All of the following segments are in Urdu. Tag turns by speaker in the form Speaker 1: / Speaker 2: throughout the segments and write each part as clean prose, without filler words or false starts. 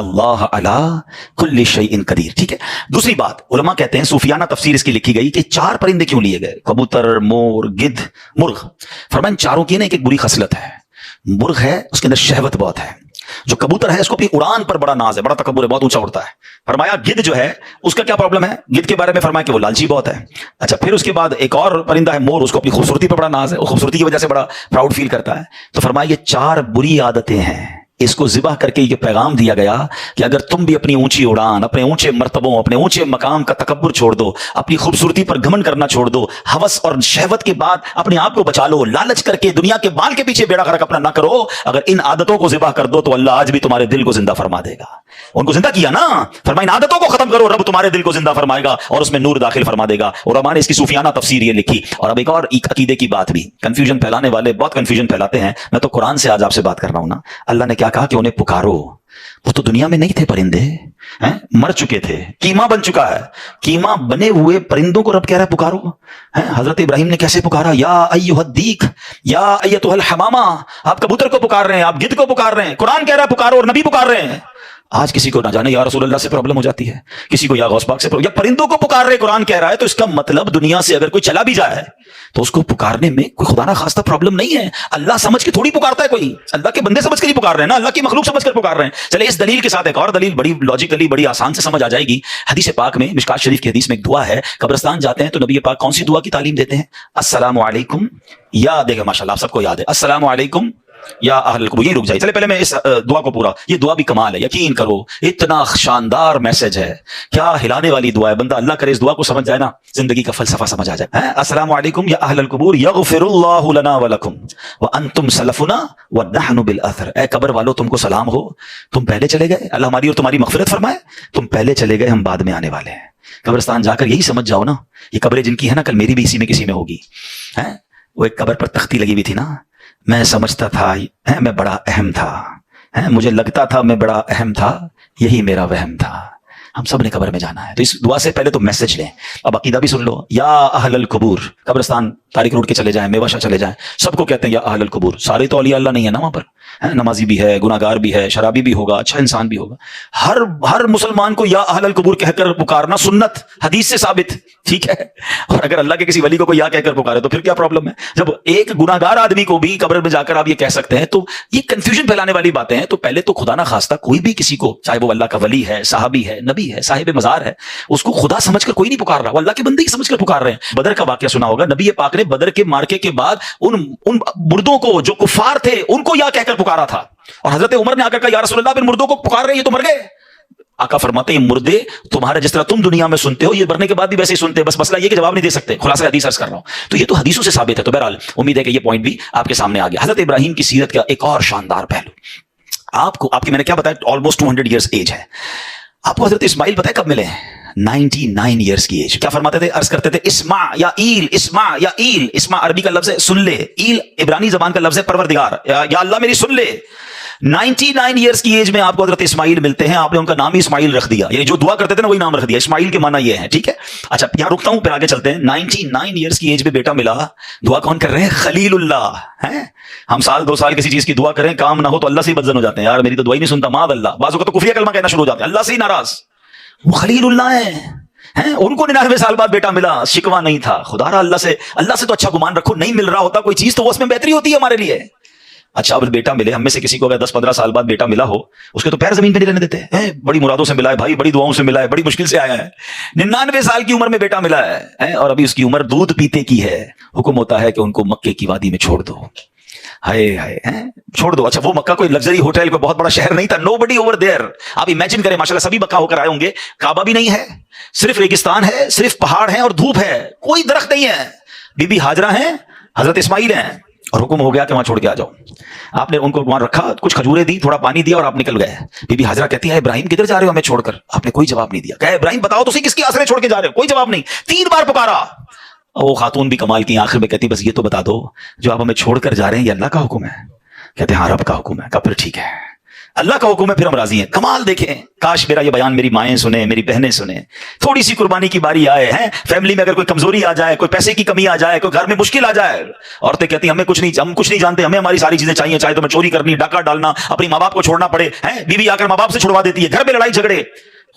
Speaker 1: اللہ علی کل شیء قدیر. ٹھیک ہے. دوسری بات, علماء کہتے ہیں, صوفیانہ تفسیر اس کی لکھی گئی کہ 4 پرندے کیوں لیے گئے, کبوتر, مور, گدھ, مرغ. فرمایا چاروں کی نا ایک بری خصلت ہے. مرغ ہے اس کے اندر شہوت بہت ہے. جو کبوتر ہے اس کو اپنی اڑان پر بڑا ناز ہے, بڑا تکبر ہے, بہت اونچا اڑتا ہے. فرمایا گدھ جو ہے اس کا کیا پرابلم ہے, گدھ کے بارے میں فرمایا کہ وہ لالچی بہت ہے. اچھا, پھر اس کے بعد ایک اور پرندہ ہے مور, اس کو اپنی خوبصورتی پر بڑا ناز ہے, وہ خوبصورتی کی وجہ سے بڑا پراؤڈ فیل کرتا ہے. تو فرمایا یہ 4 بری عادتیں ہیں. اس کو ذبح کر کے یہ پیغام دیا گیا کہ اگر تم بھی اپنی اونچی اڑان, اپنے اونچے مرتبوں, اپنے اونچے مقام کا تکبر چھوڑ دو, اپنی خوبصورتی پر گھمنڈ کرنا چھوڑ دو, ہوس اور شہوت کے بعد اپنے آپ کو بچا لو, لالچ کر کے دنیا کے بال کے پیچھے بیڑا غرق اپنا نہ کرو. اگر ان عادتوں کو ذبح کر دو تو اللہ آج بھی تمہارے دل کو زندہ فرما دے گا. ان کو زندہ کیا نا, فرمایا ان عادتوں کو ختم کرو, رب تمہارے دل کو زندہ فرمائے گا اور اس میں نور داخل فرما دے گا. علماء نے اس کی صوفیانہ تفسیر یہ لکھی. اور اب ایک اور عقیدے کی بات بھی, کنفیوژن پھیلانے والے بہت کنفیوژن پھیلاتے ہیں. میں تو قرآن سے آج آپ سے بات کر رہا ہوں نا. اللہ نے کیا کہا کہ انہیں پکارو. وہ تو دنیا میں نہیں تھے پرندے, مر چکے تھے, کیما بن چکا ہے. کیما بنے ہوئے پرندوں کو رب کہہ رہا ہے پکارو. حضرت ابراہیم نے کیسے پکارا, یا ایھا الدیک یا ایتھا الحمامہ. آپ کبوتر کو پکار رہے ہیں, آپ گدھ کو پکار رہے ہیں, قرآن کہہ رہا ہے پکارو, اور نبی پکار رہے ہیں. آج کسی کو نہ جانے یا رسول اللہ سے پرابلم ہو جاتی ہے, کسی کو یا غوث پاک سے یا پرندوں کو پکار رہے, قرآن کہہ رہا ہے. تو اس کا مطلب دنیا سے اگر کوئی چلا بھی جائے تو اس کو پکارنے میں کوئی خدا نہ خواستہ پرابلم نہیں ہے. اللہ سمجھ کے تھوڑی پکارتا ہے کوئی, اللہ کے بندے سمجھ کر ہی پکار رہے ہیں نا, اللہ کی مخلوق سمجھ کر پکار رہے ہیں. چلے اس دلیل کے ساتھ ایک اور دلیل بڑی لاجیکلی بڑی آسان سے سمجھ آ جائے گی. حدیث پاک میں, مشکات شریف کی حدیث میں ایک دعا ہے, قبرستان جاتے ہیں تو نبی پاک کون سی دعا کی تعلیم دیتے ہیں, السلام علیکم یا, دیکھیں ماشاءاللہ آپ سب کو یاد ہے, السلام علیکم یا اہل القبور. یہ رک جائے, چلے پہلے میں اس دعا کو پورا, یہ دعا بھی کمال ہے, یقین کرو اتنا شاندار میسج ہے, کیا ہلانے والی دعا ہے. بندہ اللہ کرے اس دعا کو سمجھ جائے نا, زندگی کا فلسفہ سمجھ آ جائے. السلام علیکم یا اہل القبور یغفر اللہ لنا ولکم وانتم سلفنا ونحن بالاثر. اے قبر والو تم کو سلام ہو, تم پہلے چلے گئے, اللہ ہماری اور تمہاری مغفرت فرمائے, تم پہلے چلے گئے, ہم بعد میں آنے والے ہیں. قبرستان جا کر یہی سمجھ جاؤ نا, یہ قبریں جن کی ہے نا, کل میری بھی اسی میں کسی میں ہوگی. وہ ایک قبر پر تختی لگی ہوئی تھی نا, میں سمجھتا تھا میں بڑا اہم تھا, مجھے لگتا تھا میں بڑا اہم تھا, یہی میرا وہم تھا. ہم سب نے قبر میں جانا ہے. تو اس دعا سے پہلے تو میسج لیں, اب عقیدہ بھی سن لو. یا اہل القبور, قبرستان طارق روڈ کے چلے جائیں, میوہ شاہ چلے جائیں, سب کو کہتے ہیں یا اہل القبور. سارے تو اولیاء اللہ نہیں ہے نا وہاں پر, نمازی بھی ہے, گناہ گار بھی ہے, شرابی بھی ہوگا, اچھا انسان بھی ہوگا. ہر مسلمان کو یا اہل القبور کہہ کر پکارنا سنت, حدیث سے ثابت. ٹھیک ہے, اور اگر اللہ کے کسی ولی کو کوئی یا کہہ کر پکارے تو پھر کیا پرابلم ہے. جب ایک گناہ گار آدمی کو بھی قبر میں جا کر آپ یہ کہہ سکتے ہیں, تو یہ کنفیوژن پھیلانے والی باتیں ہیں. تو پہلے تو خدا نہ خواستہ کوئی بھی کسی کو, چاہے وہ اللہ کا ولی ہے, صحابی ہے, نبی ہے, صاحب مزار ہے, اس کو خدا سمجھ کر کوئی نہیں پکار رہا, وہ اللہ کے بندے ہی سمجھ کر پکار رہے ہیں. بدر کا واقعہ سنا ہوگا, نبی پاک نے بدر کے مارکے کے بعد ان مردوں کو جو کفار تھے ان کو یا کہہ کر پکارا تھا, اور حضرت عمر نے آ کر کہا یا رسول اللہ پھر مردوں کو پکار رہے ہیں, یہ تو مر گئے. آقا فرماتے ہیں یہ مردے تمہارے جس طرح تم دنیا میں سنتے ہو, یہ مرنے کے بعد بھی ویسے ہی سنتے ہیں, بس مسئلہ یہ کہ جواب نہیں دے سکتے. خلاصہ حدیث عرض کر رہا ہوں, تو یہ تو حدیثوں سے ثابت ہے. تو بہرحال امید ہے کہ یہ پوائنٹ بھی آپ کے سامنے آ گیا. حضرت ابراہیم کی سیرت کا ایک اور شاندار پہلو آپ کو, آپ کی میں نے کیا بتایا, آلموسٹ 200 ایئرس ایج ہے. آپ کو حضرت اسماعیل پتہ ہے کب ملے ہیں, 99 ایئرس کی ایج. کیا فرماتے تھے, عرض کرتے تھے اسمع یا ایل, اسمع یا ایل. اسمع عربی کا لفظ ہے سن لے, ایل عبرانی زبان کا لفظ ہے پروردگار, یا اللہ میری سن لے. 99 ایئرس کی ایج میں آپ کو حضرت اسماعیل ملتے ہیں. آپ نے ان کا نام ہی اسماعیل رکھ دیا, یعنی جو دعا کرتے تھے نا وہی نام رکھ دیا. اسماعیل کے معنی یہ ہے. ٹھیک ہے, اچھا یہاں رکتا ہوں, پھر آگے چلتے ہیں. 99 ایئرس کی ایج میں بیٹا ملا, دعا کون کر رہے ہیں, خلیل اللہ. ہم سال 2 سال کسی چیز کی دعا کریں, کام نہ ہو تو اللہ سے ہی بدزن ہو جاتے ہیں, یار میری تو دعا ہی نہیں سنتا, معاذ اللہ. بعضوں کا تو کفریہ کلمہ کہنا شروع ہو جاتے ہیں, اللہ سے ہی ناراض. وہ خلیل اللہ ہیں, ان کو 99 سال بعد بیٹا ملا, شکوہ نہیں تھا. خدا را اللہ سے تو اچھا گمان رکھو, نہیں مل رہا ہوتا کوئی چیز تو وہ اس میں بہتری ہوتی ہے ہمارے لیے. اچھا اب بیٹا ملے, ہم میں سے کسی کو اگر 10-15 سال بعد بیٹا ملا ہو, اس کے تو پیر زمین پہ نہیں رہنے دیتے ہیں. بڑی مرادوں سے ملا ہے بھائی, بڑی دعاؤں سے ملا ہے, بڑی مشکل سے آیا ہے. 99 سال کی عمر میں بیٹا ملا ہے, اور ابھی اس کی عمر دودھ پیتے کی ہے. حکم ہوتا ہے کہ ان کو مکے کی وادی میں چھوڑ دو. ہائے ہائے, چھوڑ دو. اچھا وہ مکہ کوئی لگژری ہوٹل, کوئی بہت بڑا شہر نہیں تھا. Nobody over there. آپ امیجن کریں, ماشاءاللہ سبھی مکہ ہو کر آئے ہوں گے, کعبہ بھی نہیں ہے, صرف ریگستان ہے, صرف پہاڑ ہیں اور دھوپ ہے, کوئی درخت نہیں ہے. بی بی ہاجرہ ہیں, حضرت اسماعیل ہیں, اور حکم ہو گیا کہ وہاں چھوڑ کے آ جاؤ. آپ نے ان کو وہاں رکھا, کچھ کھجوریں دی, تھوڑا پانی دیا, اور آپ نکل گئے. بی بی حاجرہ کہتی ہے ابراہیم کدھر جا رہے ہو ہمیں چھوڑ کر؟ آپ نے کوئی جواب نہیں دیا. کہا ابراہیم بتاؤ تو کس کی آسرے چھوڑ کے جا رہے ہو؟ کوئی جواب نہیں. 3 بار پکارا. وہ خاتون بھی کمال کی, آخر میں کہتی بس یہ تو بتا دو جو آپ ہمیں چھوڑ کر جا رہے ہیں یہ اللہ کا حکم ہے؟ کہتے ہاں رب کا حکم ہے. کہا پھر ٹھیک ہے, اللہ کا حکم ہے پھر ہم راضی ہیں. کمال دیکھیں, کاش میرا یہ بیان میری مائیں سنیں, میری بہنیں سنیں. تھوڑی سی قربانی کی باری آئے ہیں, فیملی میں اگر کوئی کمزوری آ جائے, کوئی پیسے کی کمی آ جائے, کوئی گھر میں مشکل آ جائے, عورتیں کہتی ہیں ہم کچھ نہیں جانتے, ہمیں ہماری ساری چیزیں چاہیے, چاہے تو میں چوری کرنی, ڈاکہ ڈالنا, اپنی ماں باپ کو چھوڑنا پڑے, بیوی آ کر ماں باپ سے چھڑوا دیتی ہے, گھر میں لڑائی جھگڑے.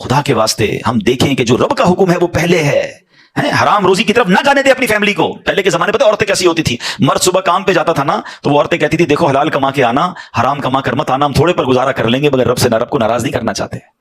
Speaker 1: خدا کے واسطے ہم دیکھیں کہ جو رب کا حکم ہے وہ پہلے ہے. حرام روزی کی طرف نہ جانے دے اپنی فیملی کو. پہلے کے زمانے پتہ عورتیں کیسی ہوتی تھی, مرد صبح کام پہ جاتا تھا نا, تو وہ عورتیں کہتی تھی دیکھو حلال کما کے آنا, حرام کما کر مت آنا, ہم تھوڑے پر گزارا کر لیں گے مگر رب کو ناراض نہیں کرنا چاہتے.